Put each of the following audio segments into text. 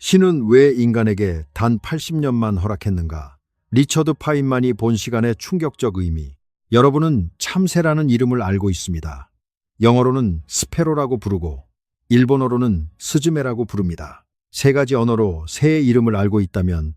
신은 왜 인간에게 단 80년만 허락했는가? 리처드 파인만이 본 시간의 충격적 의미. 여러분은 참새라는 이름을 알고 있습니다. 영어로는 스페로라고 부르고 일본어로는 스즈메라고 부릅니다. 세 가지 언어로 새의 이름을 알고 있다면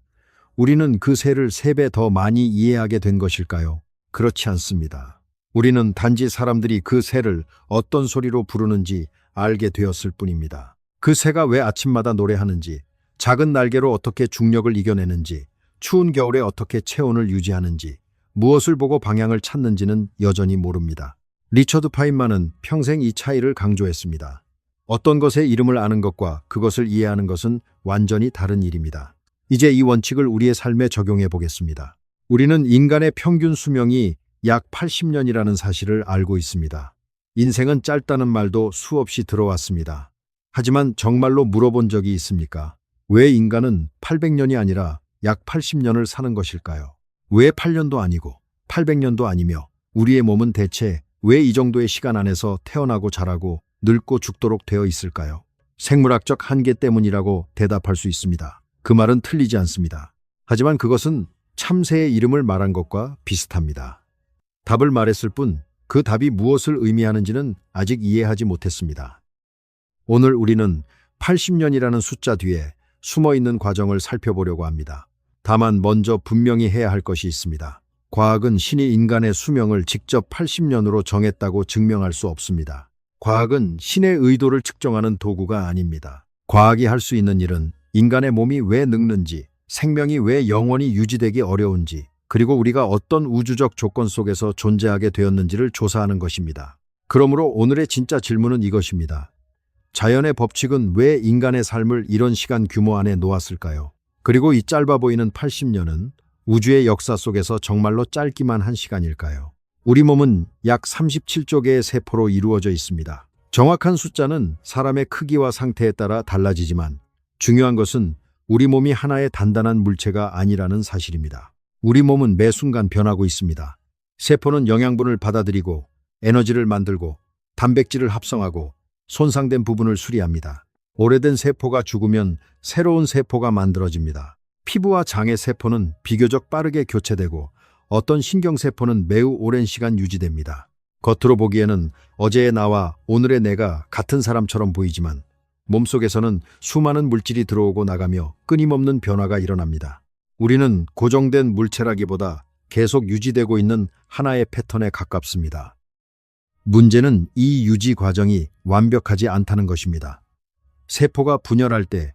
우리는 그 새를 3배 더 많이 이해하게 된 것일까요? 그렇지 않습니다. 우리는 단지 사람들이 그 새를 어떤 소리로 부르는지 알게 되었을 뿐입니다. 그 새가 왜 아침마다 노래하는지, 작은 날개로 어떻게 중력을 이겨내는지, 추운 겨울에 어떻게 체온을 유지하는지, 무엇을 보고 방향을 찾는지는 여전히 모릅니다. 리처드 파인만은 평생 이 차이를 강조했습니다. 어떤 것의 이름을 아는 것과 그것을 이해하는 것은 완전히 다른 일입니다. 이제 이 원칙을 우리의 삶에 적용해 보겠습니다. 우리는 인간의 평균 수명이 약 80년이라는 사실을 알고 있습니다. 인생은 짧다는 말도 수없이 들어왔습니다. 하지만 정말로 물어본 적이 있습니까? 왜 인간은 800년이 아니라 약 80년을 사는 것일까요? 왜 8년도 아니고 800년도 아니며 우리의 몸은 대체 왜 이 정도의 시간 안에서 태어나고 자라고 늙고 죽도록 되어 있을까요? 생물학적 한계 때문이라고 대답할 수 있습니다. 그 말은 틀리지 않습니다. 하지만 그것은 참새의 이름을 말한 것과 비슷합니다. 답을 말했을 뿐 그 답이 무엇을 의미하는지는 아직 이해하지 못했습니다. 오늘 우리는 80년이라는 숫자 뒤에 숨어있는 과정을 살펴보려고 합니다. 다만 먼저 분명히 해야 할 것이 있습니다. 과학은 신이 인간의 수명을 직접 80년으로 정했다고 증명할 수 없습니다. 과학은 신의 의도를 측정하는 도구가 아닙니다. 과학이 할 수 있는 일은 인간의 몸이 왜 늙는지, 생명이 왜 영원히 유지되기 어려운지, 그리고 우리가 어떤 우주적 조건 속에서 존재하게 되었는지를 조사하는 것입니다. 그러므로 오늘의 진짜 질문은 이것입니다. 자연의 법칙은 왜 인간의 삶을 이런 시간 규모 안에 놓았을까요? 그리고 이 짧아 보이는 80년은 우주의 역사 속에서 정말로 짧기만 한 시간일까요? 우리 몸은 약 37조 개의 세포로 이루어져 있습니다. 정확한 숫자는 사람의 크기와 상태에 따라 달라지지만 중요한 것은 우리 몸이 하나의 단단한 물체가 아니라는 사실입니다. 우리 몸은 매 순간 변하고 있습니다. 세포는 영양분을 받아들이고 에너지를 만들고 단백질을 합성하고 손상된 부분을 수리합니다. 오래된 세포가 죽으면 새로운 세포가 만들어집니다. 피부와 장의 세포는 비교적 빠르게 교체되고 어떤 신경세포는 매우 오랜 시간 유지됩니다. 겉으로 보기에는 어제의 나와 오늘의 내가 같은 사람처럼 보이지만 몸속에서는 수많은 물질이 들어오고 나가며 끊임없는 변화가 일어납니다. 우리는 고정된 물체라기보다 계속 유지되고 있는 하나의 패턴에 가깝습니다. 문제는 이 유지 과정이 완벽하지 않다는 것입니다. 세포가 분열할 때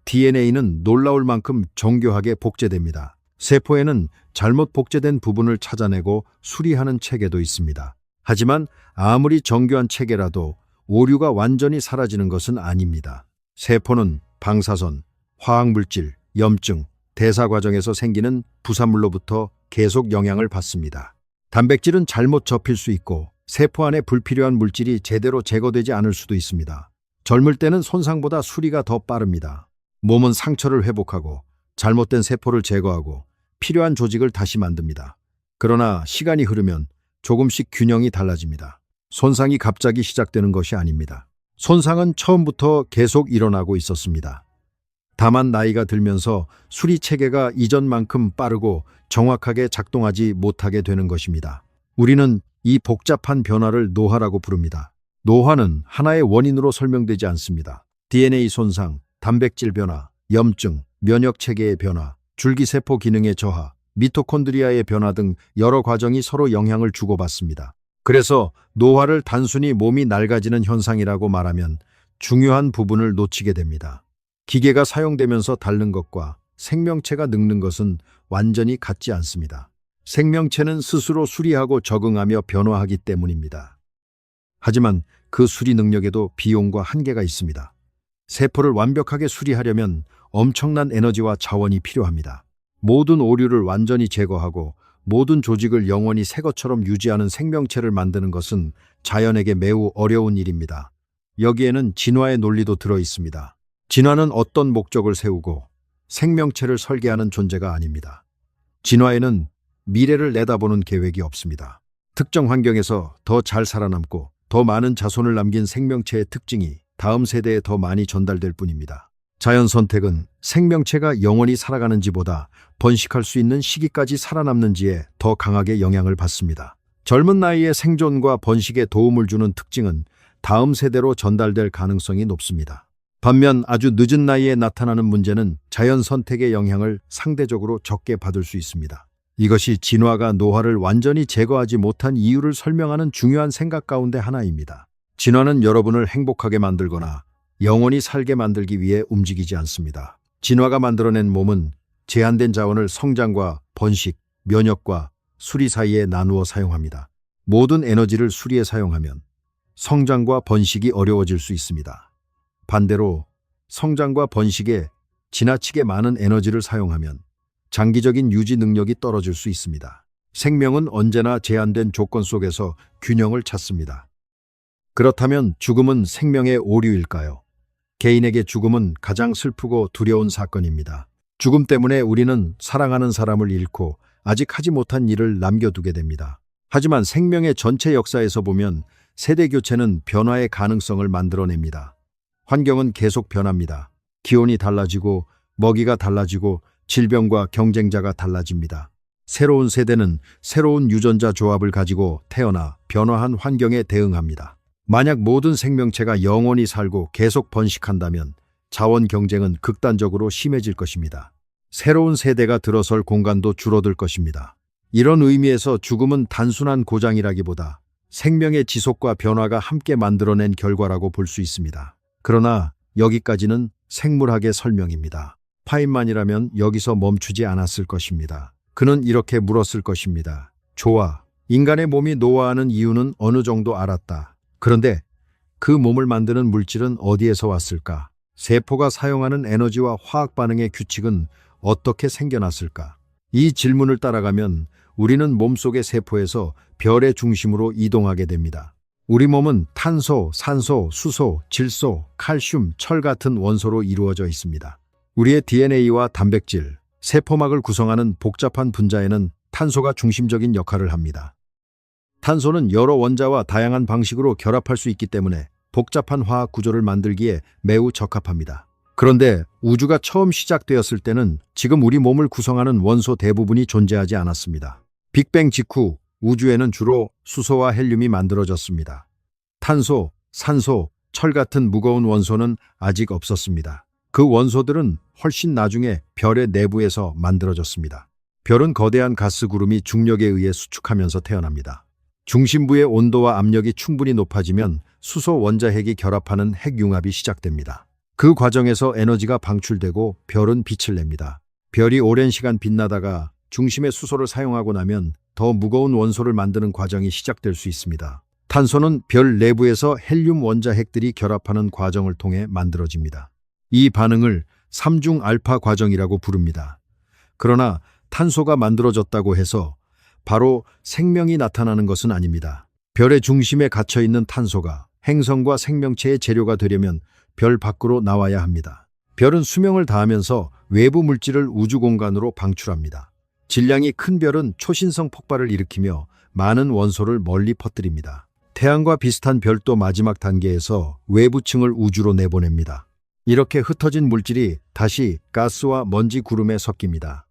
DNA는 놀라울 만큼 정교하게 복제됩니다. 세포에는 잘못 복제된 부분을 찾아내고 수리하는 체계도 있습니다. 하지만 아무리 정교한 체계라도 오류가 완전히 사라지는 것은 아닙니다. 세포는 방사선, 화학물질, 염증, 대사 과정에서 생기는 부산물로부터 계속 영향을 받습니다. 단백질은 잘못 접힐 수 있고 세포 안에 불필요한 물질이 제대로 제거되지 않을 수도 있습니다. 젊을 때는 손상보다 수리가 더 빠릅니다. 몸은 상처를 회복하고 잘못된 세포를 제거하고 필요한 조직을 다시 만듭니다. 그러나 시간이 흐르면 조금씩 균형이 달라집니다. 손상이 갑자기 시작되는 것이 아닙니다. 손상은 처음부터 계속 일어나고 있었습니다. 다만 나이가 들면서 수리 체계가 이전만큼 빠르고 정확하게 작동하지 못하게 되는 것입니다. 우리는 이 복잡한 변화를 노화라고 부릅니다. 노화는 하나의 원인으로 설명되지 않습니다. DNA 손상, 단백질 변화, 염증, 면역 체계의 변화, 줄기세포 기능의 저하, 미토콘드리아의 변화 등 여러 과정이 서로 영향을 주고받습니다. 그래서 노화를 단순히 몸이 낡아지는 현상이라고 말하면 중요한 부분을 놓치게 됩니다. 기계가 사용되면서 닳는 것과 생명체가 늙는 것은 완전히 같지 않습니다. 생명체는 스스로 수리하고 적응하며 변화하기 때문입니다. 하지만 그 수리 능력에도 비용과 한계가 있습니다. 세포를 완벽하게 수리하려면 엄청난 에너지와 자원이 필요합니다. 모든 오류를 완전히 제거하고 모든 조직을 영원히 새 것처럼 유지하는 생명체를 만드는 것은 자연에게 매우 어려운 일입니다. 여기에는 진화의 논리도 들어 있습니다. 진화는 어떤 목적을 세우고 생명체를 설계하는 존재가 아닙니다. 진화에는 미래를 내다보는 계획이 없습니다. 특정 환경에서 더 잘 살아남고 더 많은 자손을 남긴 생명체의 특징이 다음 세대에 더 많이 전달될 뿐입니다. 자연 선택은 생명체가 영원히 살아가는지보다 번식할 수 있는 시기까지 살아남는지에 더 강하게 영향을 받습니다. 젊은 나이에 생존과 번식에 도움을 주는 특징은 다음 세대로 전달될 가능성이 높습니다. 반면 아주 늦은 나이에 나타나는 문제는 자연 선택의 영향을 상대적으로 적게 받을 수 있습니다. 이것이 진화가 노화를 완전히 제거하지 못한 이유를 설명하는 중요한 생각 가운데 하나입니다. 진화는 여러분을 행복하게 만들거나 영원히 살게 만들기 위해 움직이지 않습니다. 진화가 만들어낸 몸은 제한된 자원을 성장과 번식, 면역과 수리 사이에 나누어 사용합니다. 모든 에너지를 수리에 사용하면 성장과 번식이 어려워질 수 있습니다. 반대로 성장과 번식에 지나치게 많은 에너지를 사용하면 장기적인 유지 능력이 떨어질 수 있습니다. 생명은 언제나 제한된 조건 속에서 균형을 찾습니다. 그렇다면 죽음은 생명의 오류일까요? 개인에게 죽음은 가장 슬프고 두려운 사건입니다. 죽음 때문에 우리는 사랑하는 사람을 잃고 아직 하지 못한 일을 남겨두게 됩니다. 하지만 생명의 전체 역사에서 보면 세대 교체는 변화의 가능성을 만들어냅니다. 환경은 계속 변합니다. 기온이 달라지고 먹이가 달라지고 질병과 경쟁자가 달라집니다. 새로운 세대는 새로운 유전자 조합을 가지고 태어나 변화한 환경에 대응합니다. 만약 모든 생명체가 영원히 살고 계속 번식한다면 자원 경쟁은 극단적으로 심해질 것입니다. 새로운 세대가 들어설 공간도 줄어들 것입니다. 이런 의미에서 죽음은 단순한 고장이라기보다 생명의 지속과 변화가 함께 만들어낸 결과라고 볼 수 있습니다. 그러나 여기까지는 생물학의 설명입니다. 파인만이라면 여기서 멈추지 않았을 것입니다. 그는 이렇게 물었을 것입니다. 좋아, 인간의 몸이 노화하는 이유는 어느 정도 알았다. 그런데 그 몸을 만드는 물질은 어디에서 왔을까? 세포가 사용하는 에너지와 화학 반응의 규칙은 어떻게 생겨났을까? 이 질문을 따라가면 우리는 몸속의 세포에서 별의 중심으로 이동하게 됩니다. 우리 몸은 탄소, 산소, 수소, 질소, 칼슘, 철 같은 원소로 이루어져 있습니다. 우리의 DNA와 단백질, 세포막을 구성하는 복잡한 분자에는 탄소가 중심적인 역할을 합니다. 탄소는 여러 원자와 다양한 방식으로 결합할 수 있기 때문에 복잡한 화학 구조를 만들기에 매우 적합합니다. 그런데 우주가 처음 시작되었을 때는 지금 우리 몸을 구성하는 원소 대부분이 존재하지 않았습니다. 빅뱅 직후 우주에는 주로 수소와 헬륨이 만들어졌습니다. 탄소, 산소, 철 같은 무거운 원소는 아직 없었습니다. 그 원소들은 훨씬 나중에 별의 내부에서 만들어졌습니다. 별은 거대한 가스 구름이 중력에 의해 수축하면서 태어납니다. 중심부의 온도와 압력이 충분히 높아지면 수소 원자핵이 결합하는 핵융합이 시작됩니다. 그 과정에서 에너지가 방출되고 별은 빛을 냅니다. 별이 오랜 시간 빛나다가 중심의 수소를 사용하고 나면 더 무거운 원소를 만드는 과정이 시작될 수 있습니다. 탄소는 별 내부에서 헬륨 원자핵들이 결합하는 과정을 통해 만들어집니다. 이 반응을 삼중 알파 과정이라고 부릅니다. 그러나 탄소가 만들어졌다고 해서 바로 생명이 나타나는 것은 아닙니다. 별의 중심에 갇혀 있는 탄소가 행성과 생명체의 재료가 되려면 별 밖으로 나와야 합니다. 별은 수명을 다하면서 외부 물질을 우주 공간으로 방출합니다. 질량이 큰 별은 초신성 폭발을 일으키며 많은 원소를 멀리 퍼뜨립니다. 태양과 비슷한 별도 마지막 단계에서 외부층을 우주로 내보냅니다. 이렇게 흩어진 물질이 다시 가스와 먼지 구름에 섞입니다.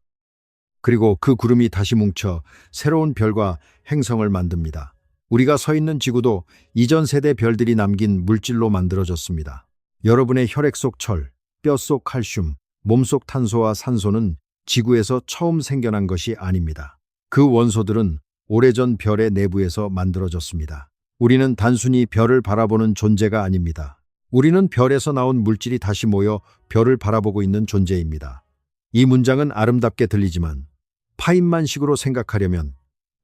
그리고 그 구름이 다시 뭉쳐 새로운 별과 행성을 만듭니다. 우리가 서 있는 지구도 이전 세대 별들이 남긴 물질로 만들어졌습니다. 여러분의 혈액 속 철, 뼈 속 칼슘, 몸속 탄소와 산소는 지구에서 처음 생겨난 것이 아닙니다. 그 원소들은 오래전 별의 내부에서 만들어졌습니다. 우리는 단순히 별을 바라보는 존재가 아닙니다. 우리는 별에서 나온 물질이 다시 모여 별을 바라보고 있는 존재입니다. 이 문장은 아름답게 들리지만 파인만식으로 생각하려면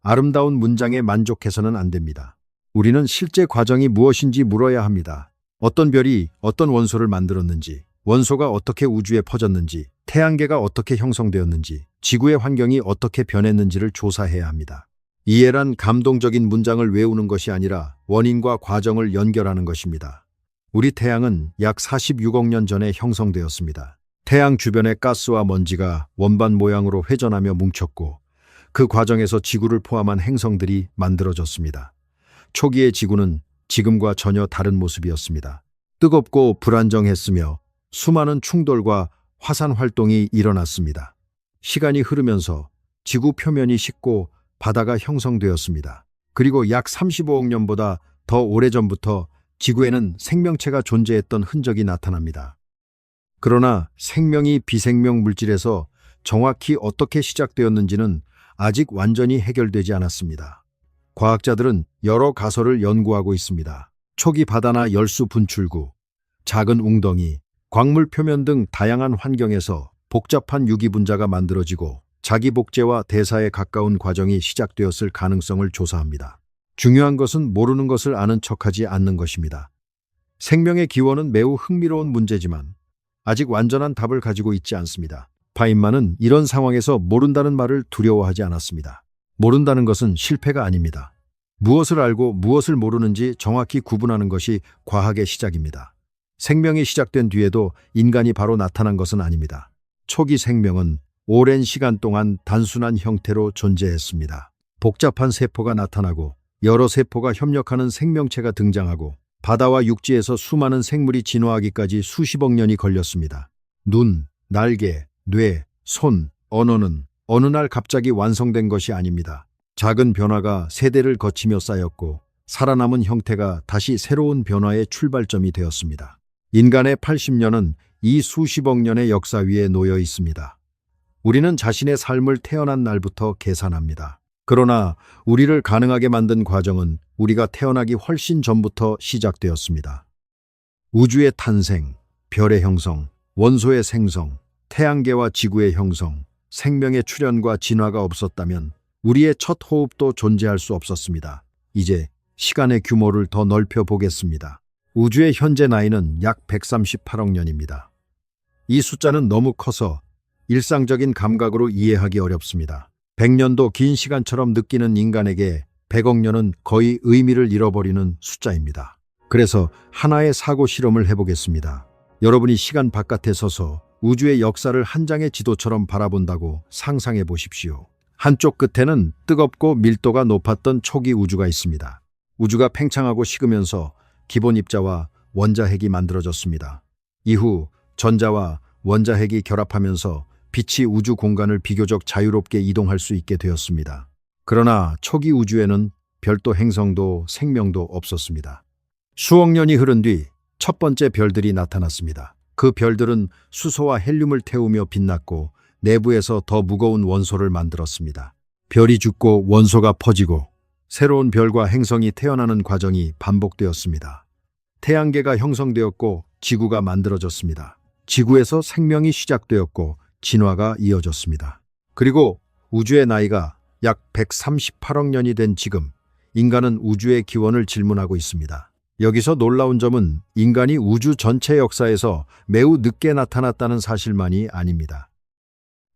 아름다운 문장에 만족해서는 안 됩니다. 우리는 실제 과정이 무엇인지 물어야 합니다. 어떤 별이 어떤 원소를 만들었는지, 원소가 어떻게 우주에 퍼졌는지, 태양계가 어떻게 형성되었는지, 지구의 환경이 어떻게 변했는지를 조사해야 합니다. 이해란 감동적인 문장을 외우는 것이 아니라 원인과 과정을 연결하는 것입니다. 우리 태양은 약 46억 년 전에 형성되었습니다. 태양 주변의 가스와 먼지가 원반 모양으로 회전하며 뭉쳤고 그 과정에서 지구를 포함한 행성들이 만들어졌습니다. 초기의 지구는 지금과 전혀 다른 모습이었습니다. 뜨겁고 불안정했으며 수많은 충돌과 화산 활동이 일어났습니다. 시간이 흐르면서 지구 표면이 식고 바다가 형성되었습니다. 그리고 약 35억 년보다 더 오래전부터 지구에는 생명체가 존재했던 흔적이 나타납니다. 그러나 생명이 비생명 물질에서 정확히 어떻게 시작되었는지는 아직 완전히 해결되지 않았습니다. 과학자들은 여러 가설을 연구하고 있습니다. 초기 바다나 열수 분출구, 작은 웅덩이, 광물 표면 등 다양한 환경에서 복잡한 유기 분자가 만들어지고 자기 복제와 대사에 가까운 과정이 시작되었을 가능성을 조사합니다. 중요한 것은 모르는 것을 아는 척하지 않는 것입니다. 생명의 기원은 매우 흥미로운 문제지만 아직 완전한 답을 가지고 있지 않습니다. 파인만은 이런 상황에서 모른다는 말을 두려워하지 않았습니다. 모른다는 것은 실패가 아닙니다. 무엇을 알고 무엇을 모르는지 정확히 구분하는 것이 과학의 시작입니다. 생명이 시작된 뒤에도 인간이 바로 나타난 것은 아닙니다. 초기 생명은 오랜 시간 동안 단순한 형태로 존재했습니다. 복잡한 세포가 나타나고 여러 세포가 협력하는 생명체가 등장하고 바다와 육지에서 수많은 생물이 진화하기까지 수십억 년이 걸렸습니다. 눈, 날개, 뇌, 손, 언어는 어느 날 갑자기 완성된 것이 아닙니다. 작은 변화가 세대를 거치며 쌓였고 살아남은 형태가 다시 새로운 변화의 출발점이 되었습니다. 인간의 80년은 이 수십억 년의 역사 위에 놓여 있습니다. 우리는 자신의 삶을 태어난 날부터 계산합니다. 그러나 우리를 가능하게 만든 과정은 우리가 태어나기 훨씬 전부터 시작되었습니다. 우주의 탄생, 별의 형성, 원소의 생성, 태양계와 지구의 형성, 생명의 출현과 진화가 없었다면 우리의 첫 호흡도 존재할 수 없었습니다. 이제 시간의 규모를 더 넓혀 보겠습니다. 우주의 현재 나이는 약 138억 년입니다. 이 숫자는 너무 커서 일상적인 감각으로 이해하기 어렵습니다. 100년도 긴 시간처럼 느끼는 인간에게 100억 년은 거의 의미를 잃어버리는 숫자입니다. 그래서 하나의 사고 실험을 해보겠습니다. 여러분이 시간 바깥에 서서 우주의 역사를 한 장의 지도처럼 바라본다고 상상해 보십시오. 한쪽 끝에는 뜨겁고 밀도가 높았던 초기 우주가 있습니다. 우주가 팽창하고 식으면서 기본 입자와 원자핵이 만들어졌습니다. 이후 전자와 원자핵이 결합하면서 빛이 우주 공간을 비교적 자유롭게 이동할 수 있게 되었습니다. 그러나 초기 우주에는 별도 행성도 생명도 없었습니다. 수억 년이 흐른 뒤 첫 번째 별들이 나타났습니다. 그 별들은 수소와 헬륨을 태우며 빛났고 내부에서 더 무거운 원소를 만들었습니다. 별이 죽고 원소가 퍼지고 새로운 별과 행성이 태어나는 과정이 반복되었습니다. 태양계가 형성되었고 지구가 만들어졌습니다. 지구에서 생명이 시작되었고 진화가 이어졌습니다. 그리고 우주의 나이가 약 138억 년이 된 지금 인간은 우주의 기원을 질문하고 있습니다. 여기서 놀라운 점은 인간이 우주 전체 역사에서 매우 늦게 나타났다는 사실만이 아닙니다.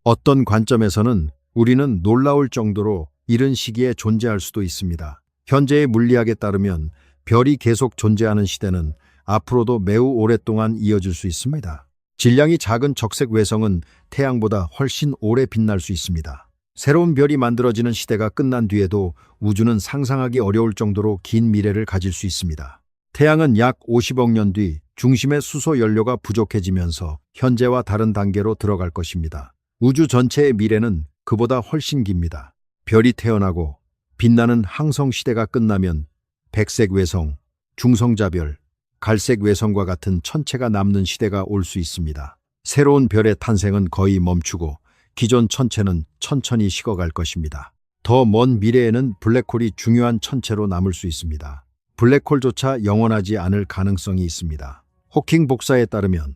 어떤 관점에서는 우리는 놀라울 정도로 이른 시기에 존재할 수도 있습니다. 현재의 물리학에 따르면 별이 계속 존재하는 시대는 앞으로도 매우 오랫동안 이어질 수 있습니다. 질량이 작은 적색 외성은 태양보다 훨씬 오래 빛날 수 있습니다. 새로운 별이 만들어지는 시대가 끝난 뒤에도 우주는 상상하기 어려울 정도로 긴 미래를 가질 수 있습니다. 태양은 약 50억 년 뒤 중심의 수소 연료가 부족해지면서 현재와 다른 단계로 들어갈 것입니다. 우주 전체의 미래는 그보다 훨씬 깁니다. 별이 태어나고 빛나는 항성 시대가 끝나면 백색 외성, 중성자별, 갈색 외성과 같은 천체가 남는 시대가 올 수 있습니다. 새로운 별의 탄생은 거의 멈추고 기존 천체는 천천히 식어갈 것입니다. 더 먼 미래에는 블랙홀이 중요한 천체로 남을 수 있습니다. 블랙홀조차 영원하지 않을 가능성이 있습니다. 호킹 복사에 따르면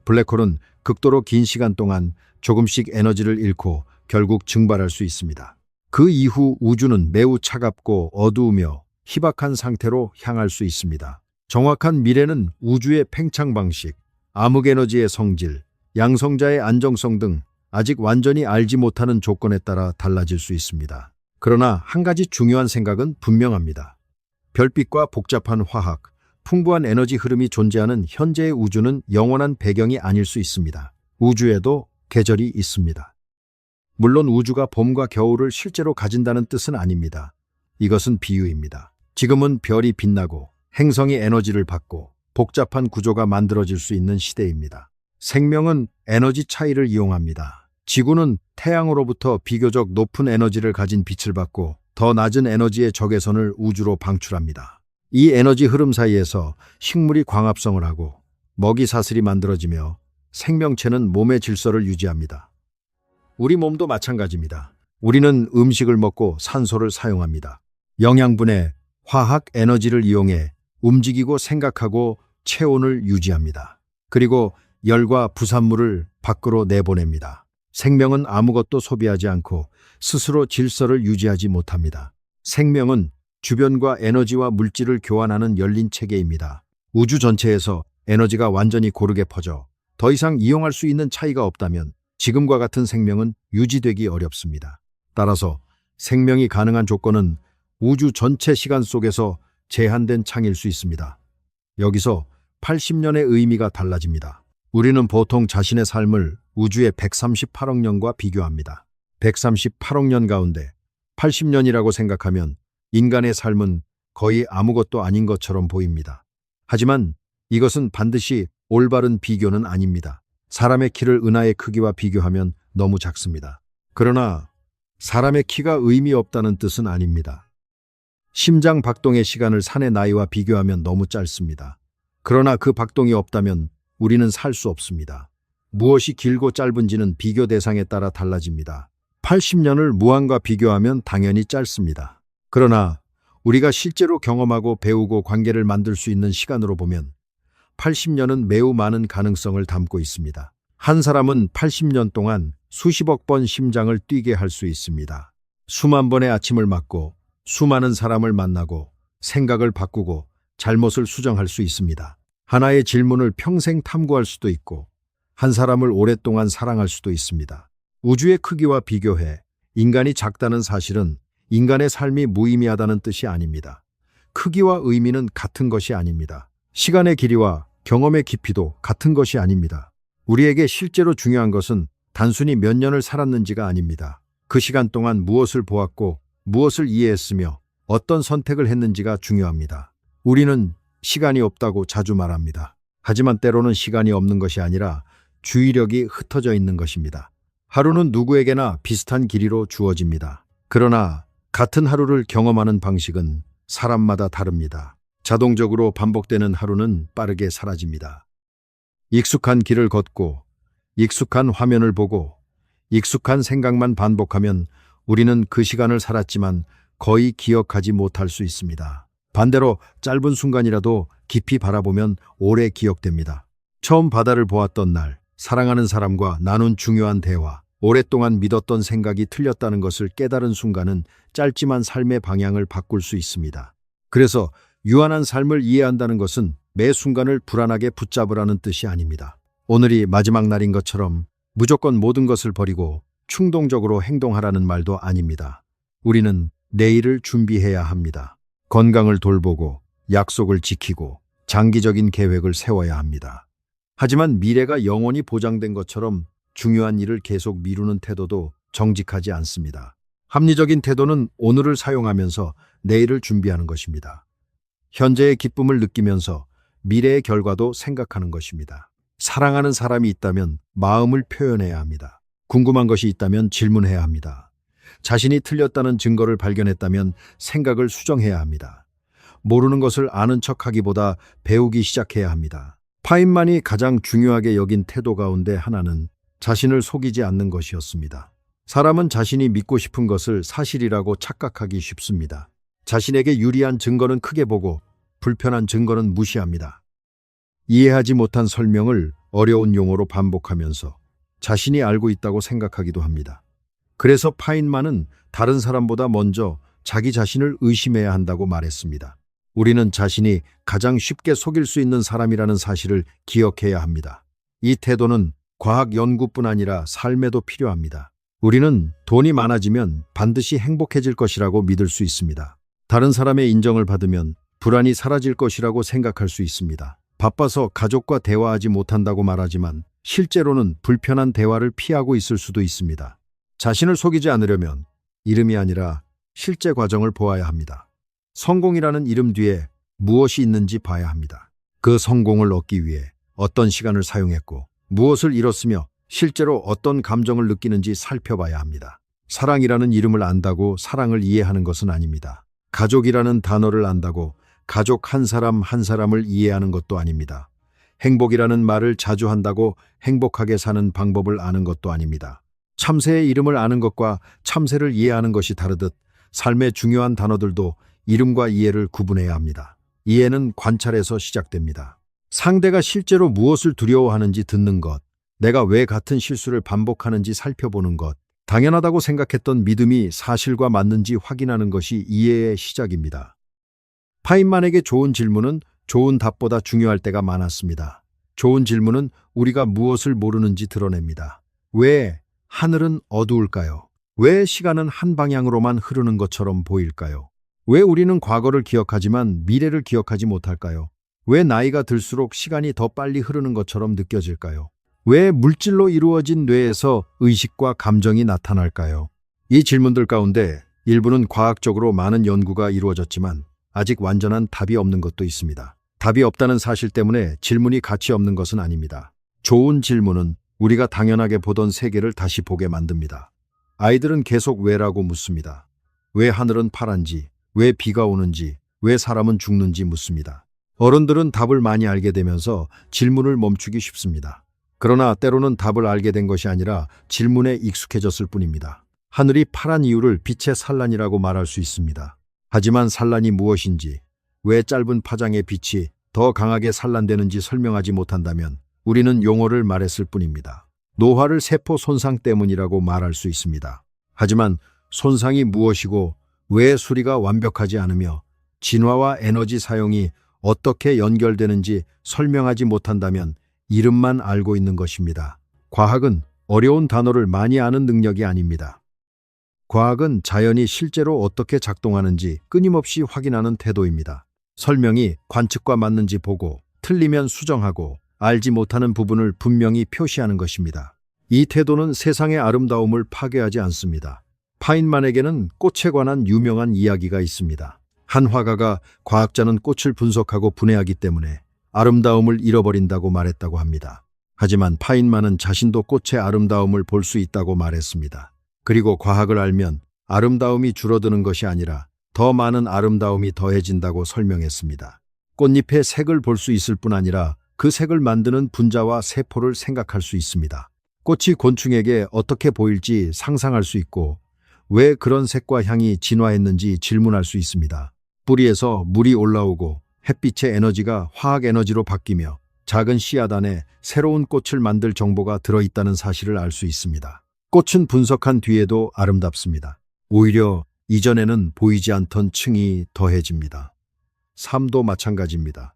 블랙홀은 극도로 긴 시간 동안 조금씩 에너지를 잃고 결국 증발할 수 있습니다. 그 이후 우주는 매우 차갑고 어두우며 희박한 상태로 향할 수 있습니다. 정확한 미래는 우주의 팽창 방식, 암흑에너지의 성질, 양성자의 안정성 등 아직 완전히 알지 못하는 조건에 따라 달라질 수 있습니다. 그러나 한 가지 중요한 생각은 분명합니다. 별빛과 복잡한 화학, 풍부한 에너지 흐름이 존재하는 현재의 우주는 영원한 배경이 아닐 수 있습니다. 우주에도 계절이 있습니다. 물론 우주가 봄과 겨울을 실제로 가진다는 뜻은 아닙니다. 이것은 비유입니다. 지금은 별이 빛나고 행성이 에너지를 받고 복잡한 구조가 만들어질 수 있는 시대입니다. 생명은 에너지 차이를 이용합니다. 지구는 태양으로부터 비교적 높은 에너지를 가진 빛을 받고 더 낮은 에너지의 적외선을 우주로 방출합니다. 이 에너지 흐름 사이에서 식물이 광합성을 하고 먹이 사슬이 만들어지며 생명체는 몸의 질서를 유지합니다. 우리 몸도 마찬가지입니다. 우리는 음식을 먹고 산소를 사용합니다. 영양분의 화학 에너지를 이용해 움직이고 생각하고 체온을 유지합니다. 그리고 열과 부산물을 밖으로 내보냅니다. 생명은 아무것도 소비하지 않고 스스로 질서를 유지하지 못합니다. 생명은 주변과 에너지와 물질을 교환하는 열린 체계입니다. 우주 전체에서 에너지가 완전히 고르게 퍼져 더 이상 이용할 수 있는 차이가 없다면 지금과 같은 생명은 유지되기 어렵습니다. 따라서 생명이 가능한 조건은 우주 전체 시간 속에서 제한된 창일 수 있습니다. 여기서 80년의 의미가 달라집니다. 우리는 보통 자신의 삶을 우주의 138억 년과 비교합니다. 138억 년 가운데 80년이라고 생각하면 인간의 삶은 거의 아무것도 아닌 것처럼 보입니다. 하지만 이것은 반드시 올바른 비교는 아닙니다. 사람의 키를 은하의 크기와 비교하면 너무 작습니다. 그러나 사람의 키가 의미 없다는 뜻은 아닙니다. 심장 박동의 시간을 산의 나이와 비교하면 너무 짧습니다. 그러나 그 박동이 없다면 우리는 살 수 없습니다. 무엇이 길고 짧은지는 비교 대상에 따라 달라집니다. 80년을 무한과 비교하면 당연히 짧습니다. 그러나 우리가 실제로 경험하고 배우고 관계를 만들 수 있는 시간으로 보면 80년은 매우 많은 가능성을 담고 있습니다. 한 사람은 80년 동안 수십억 번 심장을 뛰게 할 수 있습니다. 수만 번의 아침을 맞고 수많은 사람을 만나고 생각을 바꾸고 잘못을 수정할 수 있습니다. 하나의 질문을 평생 탐구할 수도 있고 한 사람을 오랫동안 사랑할 수도 있습니다. 우주의 크기와 비교해 인간이 작다는 사실은 인간의 삶이 무의미하다는 뜻이 아닙니다. 크기와 의미는 같은 것이 아닙니다. 시간의 길이와 경험의 깊이도 같은 것이 아닙니다. 우리에게 실제로 중요한 것은 단순히 몇 년을 살았는지가 아닙니다. 그 시간 동안 무엇을 보았고 무엇을 이해했으며 어떤 선택을 했는지가 중요합니다. 우리는 시간이 없다고 자주 말합니다. 하지만 때로는 시간이 없는 것이 아니라 주의력이 흩어져 있는 것입니다. 하루는 누구에게나 비슷한 길이로 주어집니다. 그러나 같은 하루를 경험하는 방식은 사람마다 다릅니다. 자동적으로 반복되는 하루는 빠르게 사라집니다. 익숙한 길을 걷고 익숙한 화면을 보고 익숙한 생각만 반복하면 우리는 그 시간을 살았지만 거의 기억하지 못할 수 있습니다. 반대로 짧은 순간이라도 깊이 바라보면 오래 기억됩니다. 처음 바다를 보았던 날, 사랑하는 사람과 나눈 중요한 대화, 오랫동안 믿었던 생각이 틀렸다는 것을 깨달은 순간은 짧지만 삶의 방향을 바꿀 수 있습니다. 그래서 유한한 삶을 이해한다는 것은 매 순간을 불안하게 붙잡으라는 뜻이 아닙니다. 오늘이 마지막 날인 것처럼 무조건 모든 것을 버리고 충동적으로 행동하라는 말도 아닙니다. 우리는 내일을 준비해야 합니다. 건강을 돌보고 약속을 지키고 장기적인 계획을 세워야 합니다. 하지만 미래가 영원히 보장된 것처럼 중요한 일을 계속 미루는 태도도 정직하지 않습니다. 합리적인 태도는 오늘을 사용하면서 내일을 준비하는 것입니다. 현재의 기쁨을 느끼면서 미래의 결과도 생각하는 것입니다. 사랑하는 사람이 있다면 마음을 표현해야 합니다. 궁금한 것이 있다면 질문해야 합니다. 자신이 틀렸다는 증거를 발견했다면 생각을 수정해야 합니다. 모르는 것을 아는 척하기보다 배우기 시작해야 합니다. 파인만이 가장 중요하게 여긴 태도 가운데 하나는 자신을 속이지 않는 것이었습니다. 사람은 자신이 믿고 싶은 것을 사실이라고 착각하기 쉽습니다. 자신에게 유리한 증거는 크게 보고 불편한 증거는 무시합니다. 이해하지 못한 설명을 어려운 용어로 반복하면서 자신이 알고 있다고 생각하기도 합니다. 그래서 파인만은 다른 사람보다 먼저 자기 자신을 의심해야 한다고 말했습니다. 우리는 자신이 가장 쉽게 속일 수 있는 사람이라는 사실을 기억해야 합니다. 이 태도는 과학 연구뿐 아니라 삶에도 필요합니다. 우리는 돈이 많아지면 반드시 행복해질 것이라고 믿을 수 있습니다. 다른 사람의 인정을 받으면 불안이 사라질 것이라고 생각할 수 있습니다. 바빠서 가족과 대화하지 못한다고 말하지만 실제로는 불편한 대화를 피하고 있을 수도 있습니다. 자신을 속이지 않으려면 이름이 아니라 실제 과정을 보아야 합니다. 성공이라는 이름 뒤에 무엇이 있는지 봐야 합니다. 그 성공을 얻기 위해 어떤 시간을 사용했고 무엇을 잃었으며 실제로 어떤 감정을 느끼는지 살펴봐야 합니다. 사랑이라는 이름을 안다고 사랑을 이해하는 것은 아닙니다. 가족이라는 단어를 안다고 가족 한 사람 한 사람을 이해하는 것도 아닙니다. 행복이라는 말을 자주 한다고 행복하게 사는 방법을 아는 것도 아닙니다. 참새의 이름을 아는 것과 참새를 이해하는 것이 다르듯 삶의 중요한 단어들도 이름과 이해를 구분해야 합니다. 이해는 관찰에서 시작됩니다. 상대가 실제로 무엇을 두려워하는지 듣는 것, 내가 왜 같은 실수를 반복하는지 살펴보는 것, 당연하다고 생각했던 믿음이 사실과 맞는지 확인하는 것이 이해의 시작입니다. 파인만에게 좋은 질문은 좋은 답보다 중요할 때가 많았습니다. 좋은 질문은 우리가 무엇을 모르는지 드러냅니다. 왜 하늘은 어두울까요? 왜 시간은 한 방향으로만 흐르는 것처럼 보일까요? 왜 우리는 과거를 기억하지만 미래를 기억하지 못할까요? 왜 나이가 들수록 시간이 더 빨리 흐르는 것처럼 느껴질까요? 왜 물질로 이루어진 뇌에서 의식과 감정이 나타날까요? 이 질문들 가운데 일부는 과학적으로 많은 연구가 이루어졌지만 아직 완전한 답이 없는 것도 있습니다. 답이 없다는 사실 때문에 질문이 가치 없는 것은 아닙니다. 좋은 질문은 우리가 당연하게 보던 세계를 다시 보게 만듭니다. 아이들은 계속 왜라고 묻습니다. 왜 하늘은 파란지, 왜 비가 오는지, 왜 사람은 죽는지 묻습니다. 어른들은 답을 많이 알게 되면서 질문을 멈추기 쉽습니다. 그러나 때로는 답을 알게 된 것이 아니라 질문에 익숙해졌을 뿐입니다. 하늘이 파란 이유를 빛의 산란이라고 말할 수 있습니다. 하지만 산란이 무엇인지, 왜 짧은 파장의 빛이 더 강하게 산란되는지 설명하지 못한다면 우리는 용어를 말했을 뿐입니다. 노화를 세포 손상 때문이라고 말할 수 있습니다. 하지만 손상이 무엇이고 왜 수리가 완벽하지 않으며 진화와 에너지 사용이 어떻게 연결되는지 설명하지 못한다면 이름만 알고 있는 것입니다. 과학은 어려운 단어를 많이 아는 능력이 아닙니다. 과학은 자연이 실제로 어떻게 작동하는지 끊임없이 확인하는 태도입니다. 설명이 관측과 맞는지 보고 틀리면 수정하고 알지 못하는 부분을 분명히 표시하는 것입니다. 이 태도는 세상의 아름다움을 파괴하지 않습니다. 파인만에게는 꽃에 관한 유명한 이야기가 있습니다. 한 화가가 과학자는 꽃을 분석하고 분해하기 때문에 아름다움을 잃어버린다고 말했다고 합니다. 하지만 파인만은 자신도 꽃의 아름다움을 볼 수 있다고 말했습니다. 그리고 과학을 알면 아름다움이 줄어드는 것이 아니라 더 많은 아름다움이 더해진다고 설명했습니다. 꽃잎의 색을 볼 수 있을 뿐 아니라 그 색을 만드는 분자와 세포를 생각할 수 있습니다. 꽃이 곤충에게 어떻게 보일지 상상할 수 있고 왜 그런 색과 향이 진화했는지 질문할 수 있습니다. 뿌리에서 물이 올라오고 햇빛의 에너지가 화학 에너지로 바뀌며 작은 씨앗 안에 새로운 꽃을 만들 정보가 들어있다는 사실을 알 수 있습니다. 꽃은 분석한 뒤에도 아름답습니다. 오히려 이전에는 보이지 않던 층이 더해집니다. 삶도 마찬가지입니다.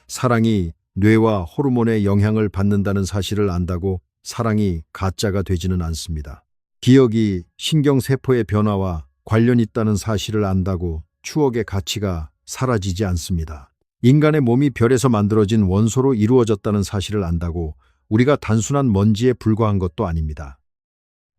사랑이 뇌와 호르몬의 영향을 받는다는 사실을 안다고 사랑이 가짜가 되지는 않습니다. 기억이 신경세포의 변화와 관련 있다는 사실을 안다고 추억의 가치가 사라지지 않습니다. 인간의 몸이 별에서 만들어진 원소로 이루어졌다는 사실을 안다고 우리가 단순한 먼지에 불과한 것도 아닙니다.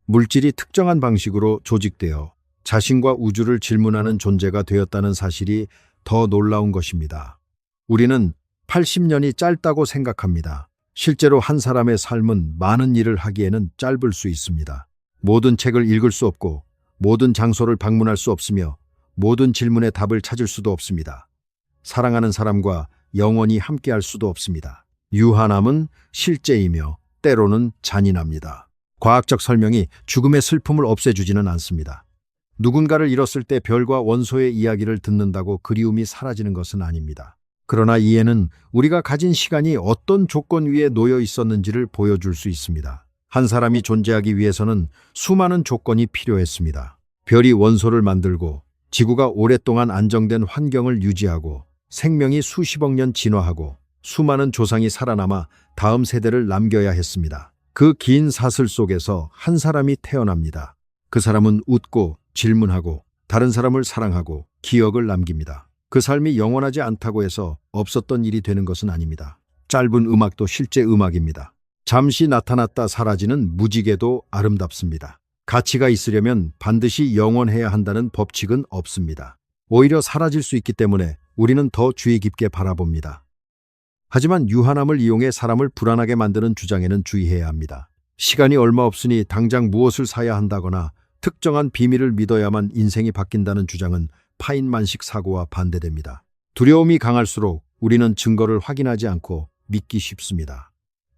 물질이 특정한 방식으로 조직되어 자신과 우주를 질문하는 존재가 되었다는 사실이 더 놀라운 것입니다. 우리는 80년이 짧다고 생각합니다. 실제로 한 사람의 삶은 많은 일을 하기에는 짧을 수 있습니다. 모든 책을 읽을 수 없고 모든 장소를 방문할 수 없으며 모든 질문의 답을 찾을 수도 없습니다. 사랑하는 사람과 영원히 함께할 수도 없습니다. 유한함은 실제이며 때로는 잔인합니다. 과학적 설명이 죽음의 슬픔을 없애주지는 않습니다. 누군가를 잃었을 때 별과 원소의 이야기를 듣는다고 그리움이 사라지는 것은 아닙니다. 그러나 이해는 우리가 가진 시간이 어떤 조건 위에 놓여 있었는지를 보여줄 수 있습니다. 한 사람이 존재하기 위해서는 수많은 조건이 필요했습니다. 별이 원소를 만들고 지구가 오랫동안 안정된 환경을 유지하고 생명이 수십억 년 진화하고 수많은 조상이 살아남아 다음 세대를 남겨야 했습니다. 그 긴 사슬 속에서 한 사람이 태어납니다. 그 사람은 웃고 질문하고 다른 사람을 사랑하고 기억을 남깁니다. 그 삶이 영원하지 않다고 해서 없었던 일이 되는 것은 아닙니다. 짧은 음악도 실제 음악입니다. 잠시 나타났다 사라지는 무지개도 아름답습니다. 가치가 있으려면 반드시 영원해야 한다는 법칙은 없습니다. 오히려 사라질 수 있기 때문에 우리는 더 주의 깊게 바라봅니다. 하지만 유한함을 이용해 사람을 불안하게 만드는 주장에는 주의해야 합니다. 시간이 얼마 없으니 당장 무엇을 사야 한다거나 특정한 비밀을 믿어야만 인생이 바뀐다는 주장은 파인만식 사고와 반대됩니다. 두려움이 강할수록 우리는 증거를 확인하지 않고 믿기 쉽습니다.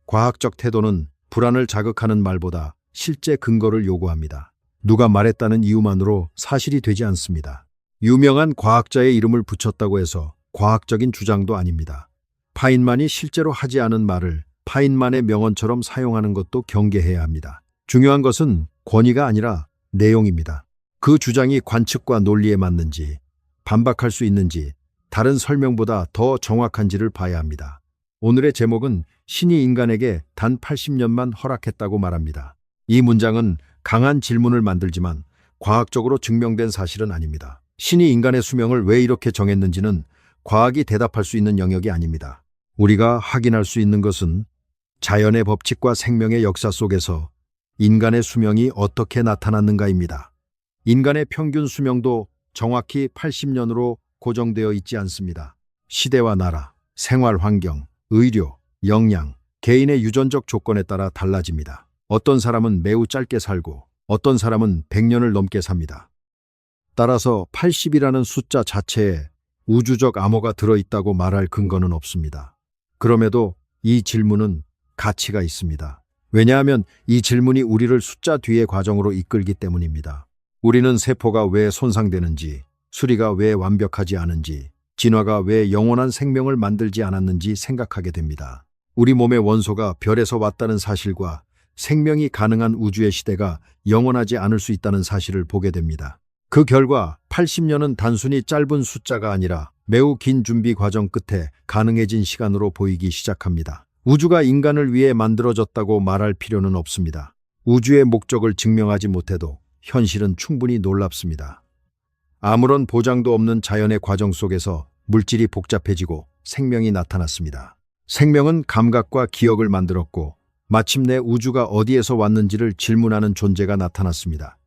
과학적 태도는 불안을 자극하는 말보다 실제 근거를 요구합니다. 누가 말했다는 이유만으로 사실이 되지 않습니다. 유명한 과학자의 이름을 붙였다고 해서 과학적인 주장도 아닙니다. 파인만이 실제로 하지 않은 말을 파인만의 명언처럼 사용하는 것도 경계해야 합니다. 중요한 것은 권위가 아니라 내용입니다. 그 주장이 관측과 논리에 맞는지, 반박할 수 있는지, 다른 설명보다 더 정확한지를 봐야 합니다. 오늘의 제목은 신이 인간에게 단 80년만 허락했다고 말합니다. 이 문장은 강한 질문을 만들지만 과학적으로 증명된 사실은 아닙니다. 신이 인간의 수명을 왜 이렇게 정했는지는 과학이 대답할 수 있는 영역이 아닙니다. 우리가 확인할 수 있는 것은 자연의 법칙과 생명의 역사 속에서 인간의 수명이 어떻게 나타났는가입니다. 인간의 평균 수명도 정확히 80년으로 고정되어 있지 않습니다. 시대와 나라, 생활 환경, 의료, 영양, 개인의 유전적 조건에 따라 달라집니다. 어떤 사람은 매우 짧게 살고 어떤 사람은 100년을 넘게 삽니다. 따라서 80이라는 숫자 자체에 우주적 암호가 들어있다고 말할 근거는 없습니다. 그럼에도 이 질문은 가치가 있습니다. 왜냐하면 이 질문이 우리를 숫자 뒤의 과정으로 이끌기 때문입니다. 우리는 세포가 왜 손상되는지, 수리가 왜 완벽하지 않은지, 진화가 왜 영원한 생명을 만들지 않았는지 생각하게 됩니다. 우리 몸의 원소가 별에서 왔다는 사실과 생명이 가능한 우주의 시대가 영원하지 않을 수 있다는 사실을 보게 됩니다. 그 결과 80년은 단순히 짧은 숫자가 아니라 매우 긴 준비 과정 끝에 가능해진 시간으로 보이기 시작합니다. 우주가 인간을 위해 만들어졌다고 말할 필요는 없습니다. 우주의 목적을 증명하지 못해도 현실은 충분히 놀랍습니다. 아무런 보장도 없는 자연의 과정 속에서 물질이 복잡해지고 생명이 나타났습니다. 생명은 감각과 기억을 만들었고 마침내 우주가 어디에서 왔는지를 질문하는 존재가 나타났습니다.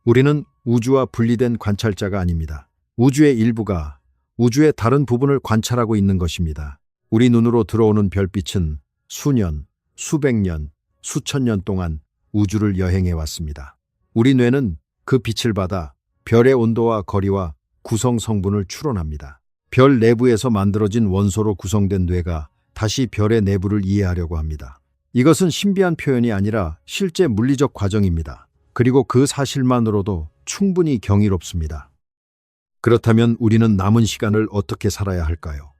우리는 우주와 분리된 관찰자가 아닙니다. 우주의 일부가 우주의 다른 부분을 관찰하고 있는 것입니다. 우리 눈으로 들어오는 별빛은 수년, 수백 년, 수천 년 동안 우주를 여행해 왔습니다. 우리 뇌는 그 빛을 받아 별의 온도와 거리와 구성 성분을 추론합니다. 별 내부에서 만들어진 원소로 구성된 뇌가 다시 별의 내부를 이해하려고 합니다. 이것은 신비한 표현이 아니라 실제 물리적 과정입니다. 그리고 그 사실만으로도 충분히 경이롭습니다. 그렇다면 우리는 남은 시간을 어떻게 살아야 할까요?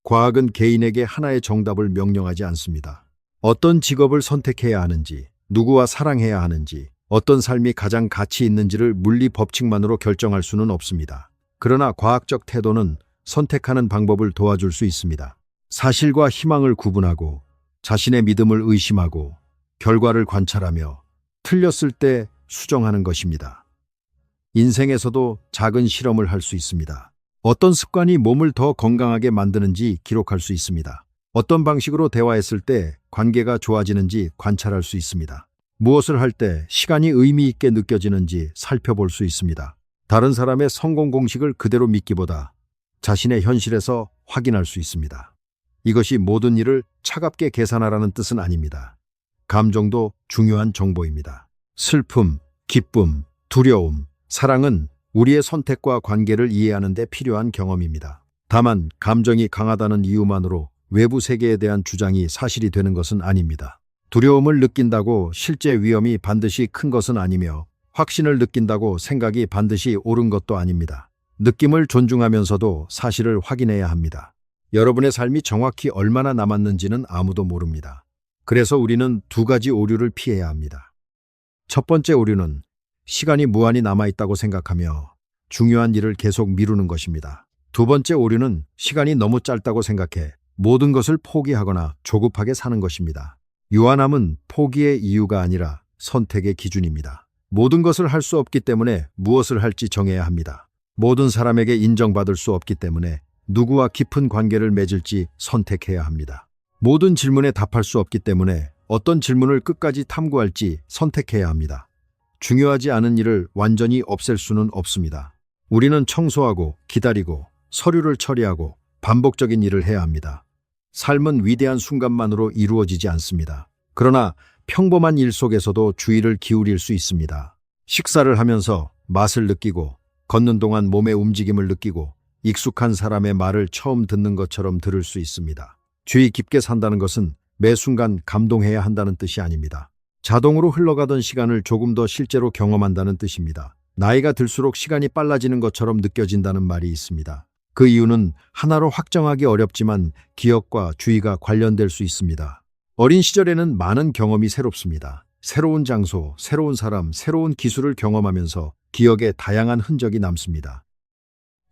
과학은 개인에게 하나의 정답을 명령하지 않습니다. 어떤 직업을 선택해야 하는지, 누구와 사랑해야 하는지, 어떤 삶이 가장 가치 있는지를 물리 법칙만으로 결정할 수는 없습니다. 그러나 과학적 태도는 선택하는 방법을 도와줄 수 있습니다. 사실과 희망을 구분하고 자신의 믿음을 의심하고 결과를 관찰하며 틀렸을 때 수정하는 것입니다. 인생에서도 작은 실험을 할 수 있습니다. 어떤 습관이 몸을 더 건강하게 만드는지 기록할 수 있습니다. 어떤 방식으로 대화했을 때 관계가 좋아지는지 관찰할 수 있습니다. 무엇을 할 때 시간이 의미 있게 느껴지는지 살펴볼 수 있습니다. 다른 사람의 성공 공식을 그대로 믿기보다 자신의 현실에서 확인할 수 있습니다. 이것이 모든 일을 차갑게 계산하라는 뜻은 아닙니다. 감정도 중요한 정보입니다. 슬픔, 기쁨, 두려움, 사랑은 우리의 선택과 관계를 이해하는 데 필요한 경험입니다. 다만 감정이 강하다는 이유만으로 외부 세계에 대한 주장이 사실이 되는 것은 아닙니다. 두려움을 느낀다고 실제 위험이 반드시 큰 것은 아니며 확신을 느낀다고 생각이 반드시 옳은 것도 아닙니다. 느낌을 존중하면서도 사실을 확인해야 합니다. 여러분의 삶이 정확히 얼마나 남았는지는 아무도 모릅니다. 그래서 우리는 두 가지 오류를 피해야 합니다. 첫 번째 오류는 시간이 무한히 남아있다고 생각하며 중요한 일을 계속 미루는 것입니다. 두 번째 오류는 시간이 너무 짧다고 생각해 모든 것을 포기하거나 조급하게 사는 것입니다. 유한함은 포기의 이유가 아니라 선택의 기준입니다. 모든 것을 할 수 없기 때문에 무엇을 할지 정해야 합니다. 모든 사람에게 인정받을 수 없기 때문에 누구와 깊은 관계를 맺을지 선택해야 합니다. 모든 질문에 답할 수 없기 때문에 어떤 질문을 끝까지 탐구할지 선택해야 합니다. 중요하지 않은 일을 완전히 없앨 수는 없습니다. 우리는 청소하고 기다리고 서류를 처리하고 반복적인 일을 해야 합니다. 삶은 위대한 순간만으로 이루어지지 않습니다. 그러나 평범한 일 속에서도 주의를 기울일 수 있습니다. 식사를 하면서 맛을 느끼고, 걷는 동안 몸의 움직임을 느끼고, 익숙한 사람의 말을 처음 듣는 것처럼 들을 수 있습니다. 주의 깊게 산다는 것은 매 순간 감동해야 한다는 뜻이 아닙니다. 자동으로 흘러가던 시간을 조금 더 실제로 경험한다는 뜻입니다. 나이가 들수록 시간이 빨라지는 것처럼 느껴진다는 말이 있습니다. 그 이유는 하나로 확정하기 어렵지만 기억과 주의가 관련될 수 있습니다. 어린 시절에는 많은 경험이 새롭습니다. 새로운 장소, 새로운 사람, 새로운 기술을 경험하면서 기억에 다양한 흔적이 남습니다.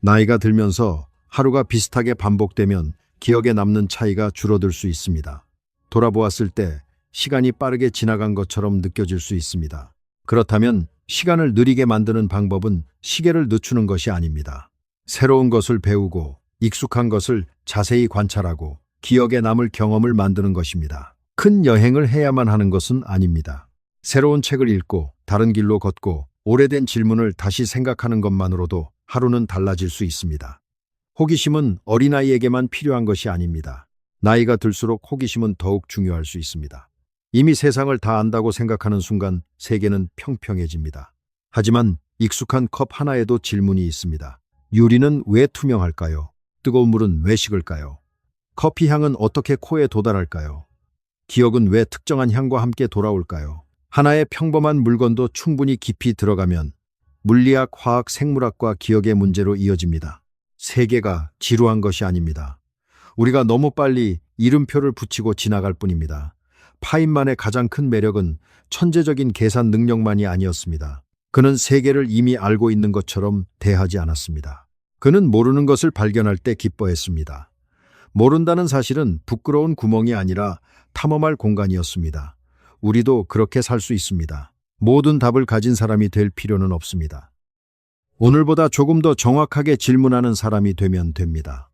나이가 들면서 하루가 비슷하게 반복되면 기억에 남는 차이가 줄어들 수 있습니다. 돌아보았을 때 시간이 빠르게 지나간 것처럼 느껴질 수 있습니다. 그렇다면 시간을 느리게 만드는 방법은 시계를 늦추는 것이 아닙니다. 새로운 것을 배우고 익숙한 것을 자세히 관찰하고 기억에 남을 경험을 만드는 것입니다. 큰 여행을 해야만 하는 것은 아닙니다. 새로운 책을 읽고 다른 길로 걷고 오래된 질문을 다시 생각하는 것만으로도 하루는 달라질 수 있습니다. 호기심은 어린아이에게만 필요한 것이 아닙니다. 나이가 들수록 호기심은 더욱 중요할 수 있습니다. 이미 세상을 다 안다고 생각하는 순간 세계는 평평해집니다. 하지만 익숙한 컵 하나에도 질문이 있습니다. 유리는 왜 투명할까요? 뜨거운 물은 왜 식을까요? 커피 향은 어떻게 코에 도달할까요? 기억은 왜 특정한 향과 함께 돌아올까요? 하나의 평범한 물건도 충분히 깊이 들어가면 물리학, 화학, 생물학과 기억의 문제로 이어집니다. 세계가 지루한 것이 아닙니다. 우리가 너무 빨리 이름표를 붙이고 지나갈 뿐입니다. 파인만의 가장 큰 매력은 천재적인 계산 능력만이 아니었습니다. 그는 세계를 이미 알고 있는 것처럼 대하지 않았습니다. 그는 모르는 것을 발견할 때 기뻐했습니다. 모른다는 사실은 부끄러운 구멍이 아니라 탐험할 공간이었습니다. 우리도 그렇게 살 수 있습니다. 모든 답을 가진 사람이 될 필요는 없습니다. 오늘보다 조금 더 정확하게 질문하는 사람이 되면 됩니다.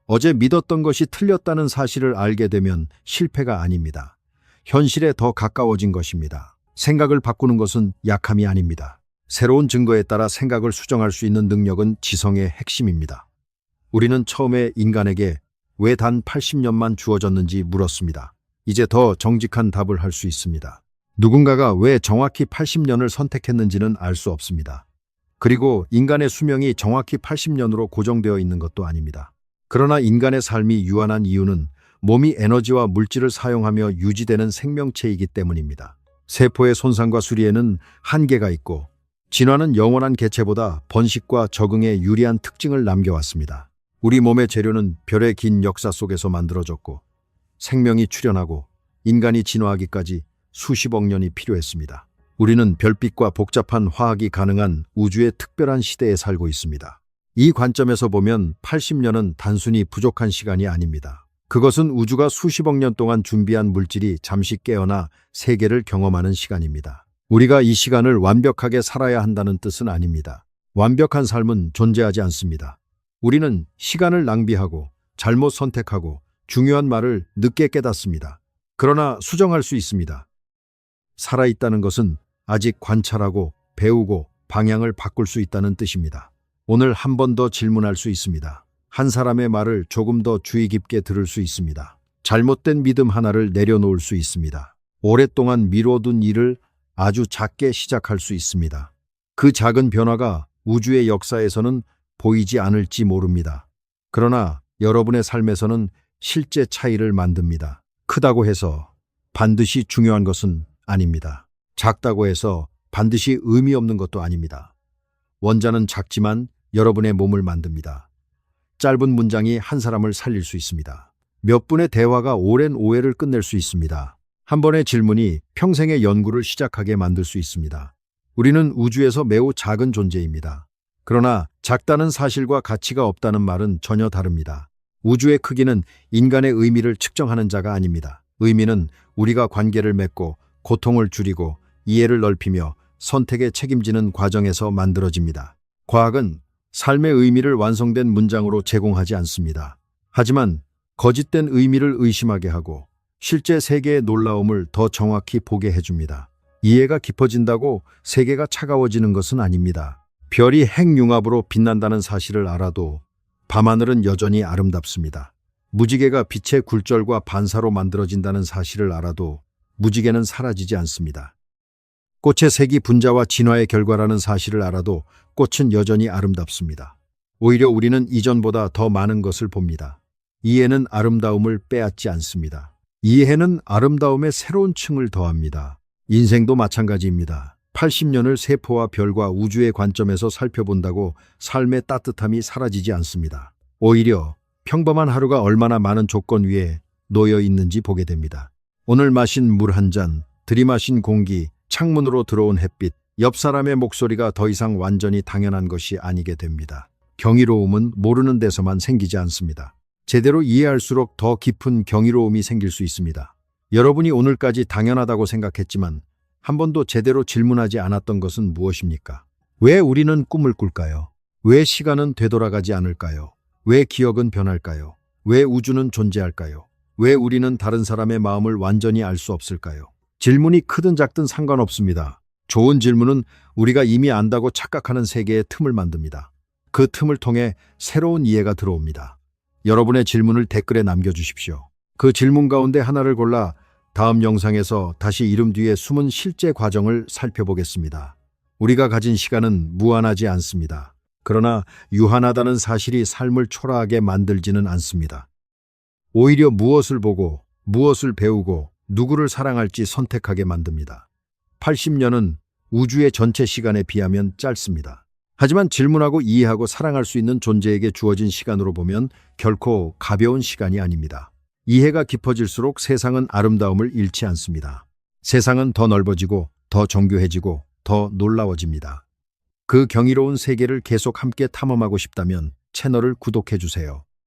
어제 믿었던 것이 틀렸다는 사실을 알게 되면 실패가 아닙니다. 현실에 더 가까워진 것입니다. 생각을 바꾸는 것은 약함이 아닙니다. 새로운 증거에 따라 생각을 수정할 수 있는 능력은 지성의 핵심입니다. 우리는 처음에 인간에게 왜 단 80년만 주어졌는지 물었습니다. 이제 더 정직한 답을 할 수 있습니다. 누군가가 왜 정확히 80년을 선택했는지는 알 수 없습니다. 그리고 인간의 수명이 정확히 80년으로 고정되어 있는 것도 아닙니다. 그러나 인간의 삶이 유한한 이유는 몸이 에너지와 물질을 사용하며 유지되는 생명체이기 때문입니다. 세포의 손상과 수리에는 한계가 있고 진화는 영원한 개체보다 번식과 적응에 유리한 특징을 남겨왔습니다. 우리 몸의 재료는 별의 긴 역사 속에서 만들어졌고 생명이 출현하고 인간이 진화하기까지 수십억 년이 필요했습니다. 우리는 별빛과 복잡한 화학이 가능한 우주의 특별한 시대에 살고 있습니다. 이 관점에서 보면 80년은 단순히 부족한 시간이 아닙니다. 그것은 우주가 수십억 년 동안 준비한 물질이 잠시 깨어나 세계를 경험하는 시간입니다. 우리가 이 시간을 완벽하게 살아야 한다는 뜻은 아닙니다. 완벽한 삶은 존재하지 않습니다. 우리는 시간을 낭비하고 잘못 선택하고 중요한 말을 늦게 깨닫습니다. 그러나 수정할 수 있습니다. 살아있다는 것은 아직 관찰하고 배우고 방향을 바꿀 수 있다는 뜻입니다. 오늘 한 번 더 질문할 수 있습니다. 한 사람의 말을 조금 더 주의 깊게 들을 수 있습니다. 잘못된 믿음 하나를 내려놓을 수 있습니다. 오랫동안 미뤄둔 일을 아주 작게 시작할 수 있습니다. 그 작은 변화가 우주의 역사에서는 보이지 않을지 모릅니다. 그러나 여러분의 삶에서는 실제 차이를 만듭니다. 크다고 해서 반드시 중요한 것은 아닙니다. 작다고 해서 반드시 의미 없는 것도 아닙니다. 원자는 작지만 여러분의 몸을 만듭니다. 짧은 문장이 한 사람을 살릴 수 있습니다. 몇 분의 대화가 오랜 오해를 끝낼 수 있습니다. 한 번의 질문이 평생의 연구를 시작하게 만들 수 있습니다. 우리는 우주에서 매우 작은 존재입니다. 그러나 작다는 사실과 가치가 없다는 말은 전혀 다릅니다. 우주의 크기는 인간의 의미를 측정하는 자가 아닙니다. 의미는 우리가 관계를 맺고 고통을 줄이고 이해를 넓히며 선택에 책임지는 과정에서 만들어집니다. 과학은 삶의 의미를 완성된 문장으로 제공하지 않습니다. 하지만 거짓된 의미를 의심하게 하고 실제 세계의 놀라움을 더 정확히 보게 해줍니다. 이해가 깊어진다고 세계가 차가워지는 것은 아닙니다. 별이 핵융합으로 빛난다는 사실을 알아도 밤하늘은 여전히 아름답습니다. 무지개가 빛의 굴절과 반사로 만들어진다는 사실을 알아도 무지개는 사라지지 않습니다. 꽃의 색이 분자와 진화의 결과라는 사실을 알아도 꽃은 여전히 아름답습니다. 오히려 우리는 이전보다 더 많은 것을 봅니다. 이해는 아름다움을 빼앗지 않습니다. 이해는 아름다움에 새로운 층을 더합니다. 인생도 마찬가지입니다. 80년을 세포와 별과 우주의 관점에서 살펴본다고 삶의 따뜻함이 사라지지 않습니다. 오히려 평범한 하루가 얼마나 많은 조건 위에 놓여 있는지 보게 됩니다. 오늘 마신 물 한 잔, 들이마신 공기, 창문으로 들어온 햇빛, 옆 사람의 목소리가 더 이상 완전히 당연한 것이 아니게 됩니다. 경이로움은 모르는 데서만 생기지 않습니다. 제대로 이해할수록 더 깊은 경이로움이 생길 수 있습니다. 여러분이 오늘까지 당연하다고 생각했지만 한 번도 제대로 질문하지 않았던 것은 무엇입니까? 왜 우리는 꿈을 꿀까요? 왜 시간은 되돌아가지 않을까요? 왜 기억은 변할까요? 왜 우주는 존재할까요? 왜 우리는 다른 사람의 마음을 완전히 알 수 없을까요? 질문이 크든 작든 상관없습니다. 좋은 질문은 우리가 이미 안다고 착각하는 세계의 틈을 만듭니다. 그 틈을 통해 새로운 이해가 들어옵니다. 여러분의 질문을 댓글에 남겨주십시오. 그 질문 가운데 하나를 골라 다음 영상에서 다시 이름 뒤에 숨은 실제 과정을 살펴보겠습니다. 우리가 가진 시간은 무한하지 않습니다. 그러나 유한하다는 사실이 삶을 초라하게 만들지는 않습니다. 오히려 무엇을 보고, 무엇을 배우고, 누구를 사랑할지 선택하게 만듭니다. 80년은 우주의 전체 시간에 비하면 짧습니다. 하지만 질문하고 이해하고 사랑할 수 있는 존재에게 주어진 시간으로 보면 결코 가벼운 시간이 아닙니다. 이해가 깊어질수록 세상은 아름다움을 잃지 않습니다. 세상은 더 넓어지고 더 정교해지고 더 놀라워집니다. 그 경이로운 세계를 계속 함께 탐험하고 싶다면 채널을 구독해 주세요.